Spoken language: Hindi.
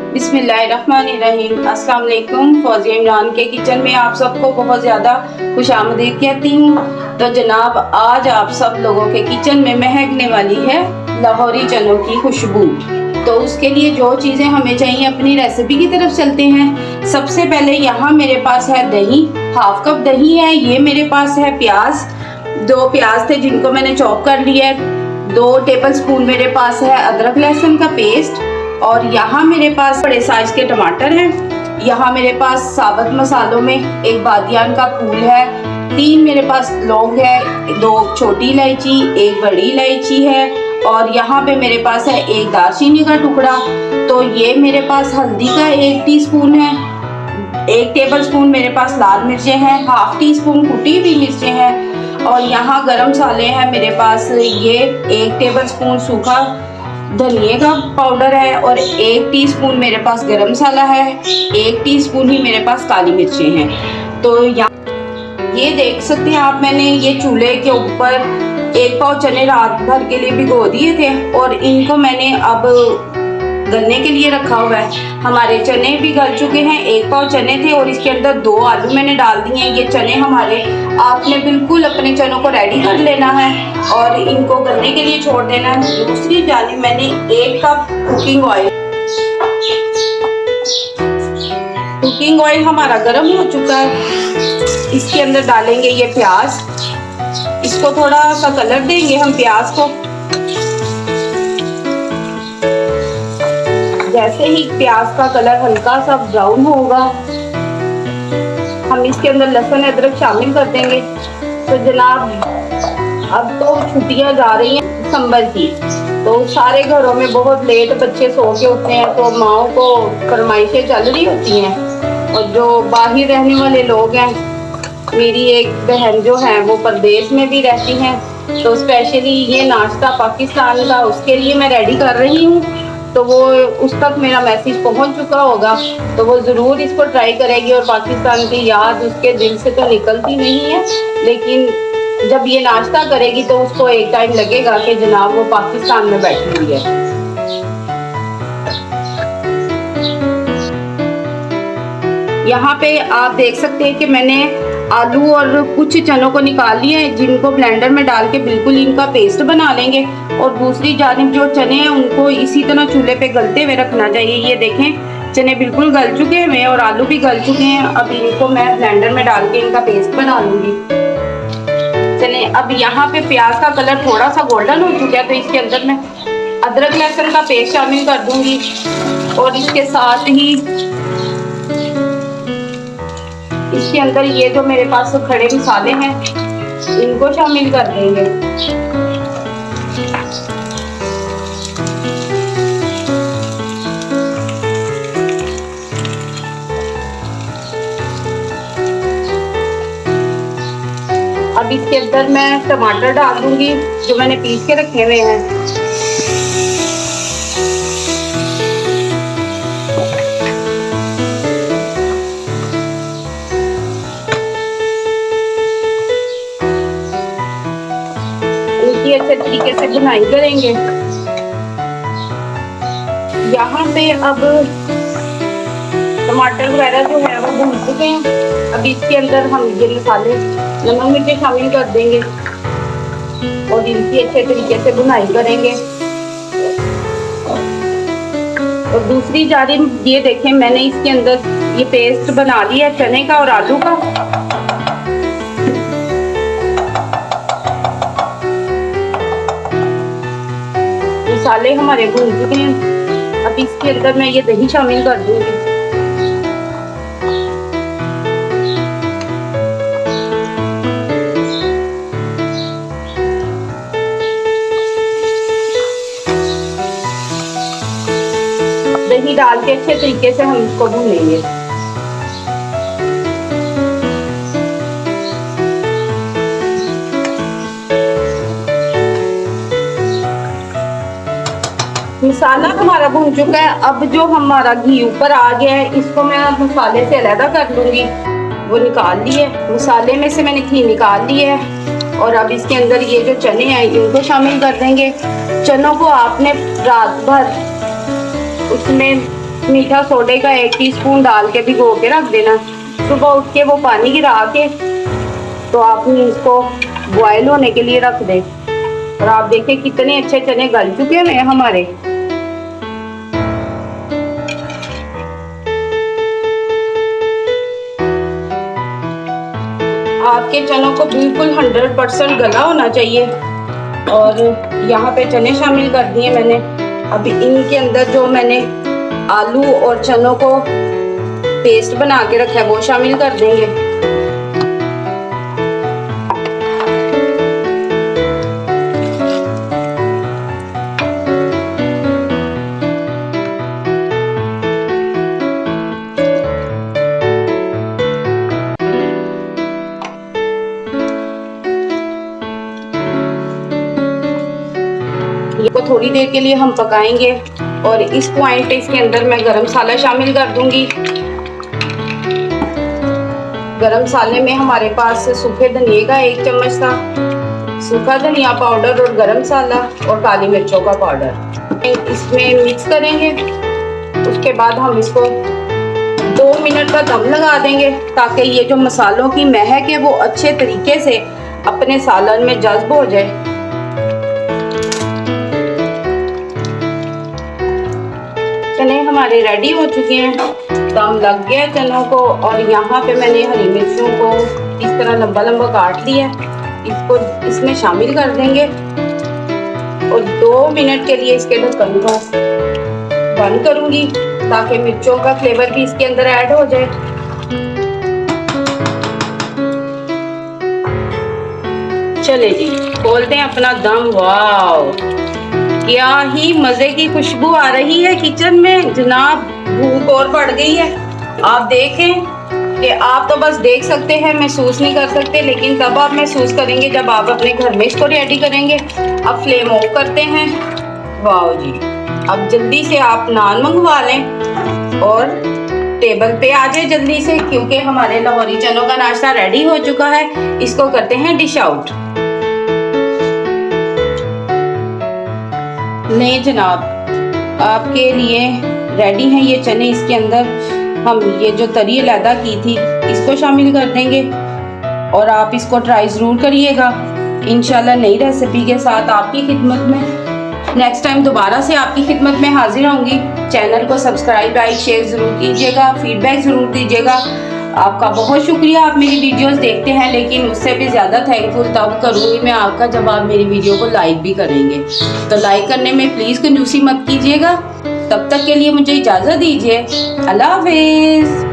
बिस्मिल्लाहिर्रहमानिर्रहीम। अस्सलाम वालेकुम। फौजिया इमरान के किचन में आप सबको बहुत ज़्यादा खुशामदीद कहती हूँ। तो जनाब, आज आप सब लोगों के किचन में महकने वाली है लाहौरी चनों की खुशबू। तो उसके लिए जो चीज़ें हमें चाहिए, अपनी रेसिपी की तरफ चलते हैं। सबसे पहले यहाँ मेरे पास है दही, हाफ कप दही है। ये मेरे पास है प्याज, 2 प्याज थे जिनको मैंने चॉप कर लिया है। 2 टेबल स्पून मेरे पास है अदरक लहसुन का पेस्ट। और यहाँ मेरे पास बड़े साइज के टमाटर हैं। यहाँ मेरे पास साबुत मसालों में एक बादियान का फूल है, 3 मेरे पास लौंग है, 2 छोटी इलायची, 1 बड़ी इलायची है। और यहाँ पे मेरे पास है 1 दालचीनी का टुकड़ा। तो ये मेरे पास हल्दी का 1 टीस्पून है। 1 टेबल स्पून मेरे पास लाल मिर्चें हैं, हाफ टी स्पून कुटी हुई मिर्चें हैं। और यहाँ गरम मसाले हैं मेरे पास, ये 1 टेबल स्पून सूखा धनिया का पाउडर है और 1 टीस्पून मेरे पास गरम मसाला है, 1 टीस्पून ही मेरे पास काली मिर्चें हैं। तो यहाँ ये देख सकते हैं आप, मैंने ये चूल्हे के ऊपर 1 पाव चने रात भर के लिए भिगो दिए थे और इनको मैंने अब गलने के लिए रखा हुआ है। हमारे चने भी गल चुके हैं। 1 पाव चने थे और इसके अंदर 2 आलू मैंने डाल दिए हैं। ये चने हमारे, आपने बिल्कुल अपने चनों को रेडी कर लेना है और इनको गलने के लिए छोड़ देना है। दूसरी जानिब मैंने 1 कप कुकिंग ऑयल हमारा गर्म हो चुका है। इसके अंदर डालेंगे ये प्याज, इसको थोड़ा सा कलर देंगे हम प्याज को। जैसे ही प्याज का कलर हल्का सा ब्राउन होगा, हम इसके अंदर लहसुन अदरक शामिल कर देंगे। तो जनाब, अब तो छुट्टियां जा रही हैं दिसंबर की, तो सारे घरों में बहुत लेट बच्चे सो के उठते हैं, तो माओ को फरमाइशें चल रही होती हैं। और जो बाहर रहने वाले लोग हैं, मेरी एक बहन जो है वो परदेश में भी रहती हैं, तो स्पेशली ये नाश्ता पाकिस्तान का उसके लिए मैं रेडी कर रही हूँ। तो वो उस तक मेरा मैसेज पहुंच चुका होगा, तो वो ज़रूर इसको ट्राई करेगी। और पाकिस्तान की याद उसके दिल से तो निकलती नहीं है, लेकिन जब ये नाश्ता करेगी तो उसको एक टाइम लगेगा कि जनाब वो पाकिस्तान में बैठी हुई है। यहाँ पे आप देख सकते हैं कि मैंने आलू और कुछ चनों को निकाल लिए हैं, जिनको ब्लेंडर में डाल के बिल्कुल इनका पेस्ट बना लेंगे। और दूसरी जानिब जो चने हैं उनको इसी तरह चूल्हे पे गलते हुए रखना चाहिए। ये देखें, चने बिल्कुल गल चुके हैं और आलू भी गल चुके हैं। अब इनको मैं ब्लेंडर में डाल के इनका पेस्ट बना लूँगी। चने, अब यहाँ पे प्याज का कलर थोड़ा सा गोल्डन हो चुका है, तो इसके अंदर मैं अदरक लहसुन का पेस्ट शामिल कर दूँगी और इसके साथ ही इसके अंदर ये जो मेरे पास खड़े मसाले हैं इनको शामिल कर देंगे। अब इसके अंदर मैं टमाटर डाल दूंगी जो मैंने पीस के रखे हुए हैं। अच्छे तरीके से बुनाई करेंगे। यहाँ पे अब टमाटर वगैरह जो है वो भून चुके हैं। अब इसके अंदर हम ये मसाले, नमक मिर्च शामिल कर देंगे और इनकी अच्छे तरीके से बुनाई करेंगे। और दूसरी जानिब ये देखें, मैंने इसके अंदर ये पेस्ट बना लिया है चने का और आलू का। मसाले हमारे भून चुके हैं। अब इसके अंदर मैं ये दही शामिल कर दूंगी। दही डाल के अच्छे तरीके से हम इसको भूनेंगे। मसाला हमारा भून चुका है। अब जो हमारा घी ऊपर आ गया है, इसको मैं मसाले से अलग कर लूँगी। वो निकाल लिए, मसाले में से मैंने घी निकाल लिया है। और अब इसके अंदर ये जो चने हैं इनको शामिल कर देंगे। चनों को आपने रात भर उसमें मीठा सोडे का 1 टीस्पून डाल के भिगो के रख देना। सुबह उठ के वो पानी गिरा के तो आपने इसको बॉयल होने के लिए रख दे। और आप देखिए कितने अच्छे चने गल चुके हैं हमारे। आपके चनों को बिल्कुल 100% गला होना चाहिए। और यहाँ पे चने शामिल कर दिए मैंने। अभी इनके अंदर जो मैंने आलू और चनों को पेस्ट बना के रखा है वो शामिल कर देंगे। ये को थोड़ी देर के लिए हम पकाएंगे। और इस पॉइंट पे इसके अंदर मैं गरम मसाला शामिल कर दूंगी। गरम मसाले में हमारे पास सूखे धनिए का 1 चम्मच था, सूखा धनिया पाउडर और गरम मसाला और काली मिर्चों का पाउडर इसमें मिक्स करेंगे। उसके बाद हम इसको 2 मिनट का दम लगा देंगे ताकि ये जो मसालों की महक है वो अच्छे तरीके से अपने सालन में जज्ब हो जाए। चने हमारे रेडी हो चुके हैं, दम लग गया चनों को। और यहाँ पे मैंने हरी मिर्चों को इस तरह लंबा लंबा काट लिया, इसको इसमें शामिल कर देंगे और 2 मिनट के लिए इसके ढक्कन को बंद करूंगी ताकि मिर्चों का फ्लेवर भी इसके अंदर ऐड हो जाए। चले जी, खोलते हैं अपना दम। वाव, क्या ही मजे की खुशबू आ रही है किचन में जनाब। भूख और बढ़ गई है। आप देखें कि आप तो बस देख सकते हैं, महसूस नहीं कर सकते, लेकिन तब आप महसूस करेंगे जब आप अपने घर में इसको रेडी करेंगे। अब फ्लेम ऑफ करते हैं। वाह जी, अब जल्दी से आप नान मंगवा लें और टेबल पे आ जाए जल्दी से, क्योंकि हमारे लाहौरी चनों का नाश्ता रेडी हो चुका है। इसको करते हैं डिश आउट। नहीं जनाब, आपके लिए रेडी हैं ये चने। इसके अंदर हम ये जो तरी अलहदा की थी इसको शामिल कर देंगे और आप इसको ट्राई ज़रूर करिएगा। इंशाल्लाह नई रेसिपी के साथ आपकी खिदमत में नेक्स्ट टाइम दोबारा से आपकी खिदमत में हाजिर होंगी। चैनल को सब्सक्राइब, लाइक, शेयर ज़रूर कीजिएगा, फीडबैक ज़रूर दीजिएगा। आपका बहुत शुक्रिया, आप मेरी वीडियोस देखते हैं, लेकिन उससे भी ज़्यादा थैंकफुल तब करूँगी मैं आपका जब आप मेरी वीडियो को लाइक भी करेंगे। तो लाइक करने में प्लीज़ कंजूसी मत कीजिएगा। तब तक के लिए मुझे इजाज़त दीजिए। अल्लाह हाफिज़।